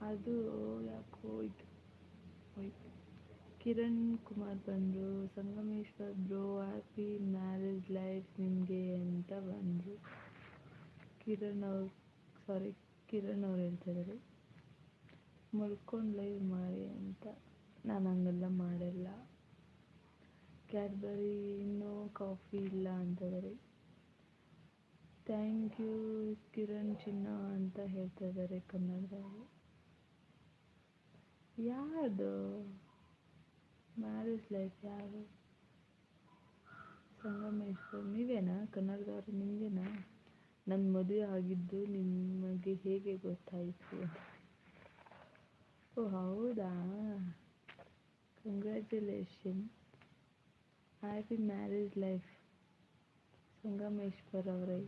ಅದು ಯಾಕೋ ಹೋಯ್ತು ಹೋಯ್ತು. ಕಿರಣ್ ಕುಮಾರ್ ಬಂದರು. Sangameshwar bro happy marriage life ನಿಮಗೆ ಅಂತ ಬಂದರು. ಸಾರಿ, ಕಿರಣ್ ಅವ್ರು ಹೇಳ್ತಾ ಇದ್ದಾರೆ ಮಲ್ಕೊಂಡು ಲೈವ್ ಮಾಡಿ ಅಂತ. ನಾನು ಹಂಗೆಲ್ಲ ಮಾಡಲ್ಲ. ಕ್ಯಾಡ್ಬರಿ ಇನ್ನೂ ಕಾಫಿ ಇಲ್ಲ ಅಂತಂದರೆ ಥ್ಯಾಂಕ್ ಯು ಕಿರಣ್ ಚಿನ್ನ ಅಂತ ಹೇಳ್ತಾ ಇದ್ದಾರೆ ಕನ್ನಡದವರು. ಯಾರ್ದು ಮ್ಯಾರೇಜ್ ಲೈಫ್? ಯಾರು? ಸಂಗಮೇಶ್ವರ್ ನೀವೇನಾ? ಕನ್ನಡದವರು ನಿಮಗೇನಾ? ನನ್ನ ಮದುವೆ ಆಗಿದ್ದು ನಿಮಗೆ ಹೇಗೆ ಗೊತ್ತಾಯಿತು? ಓ ಹೌದಾ, congratulation, happy marriage life Sangameshwar ಅವರೇ.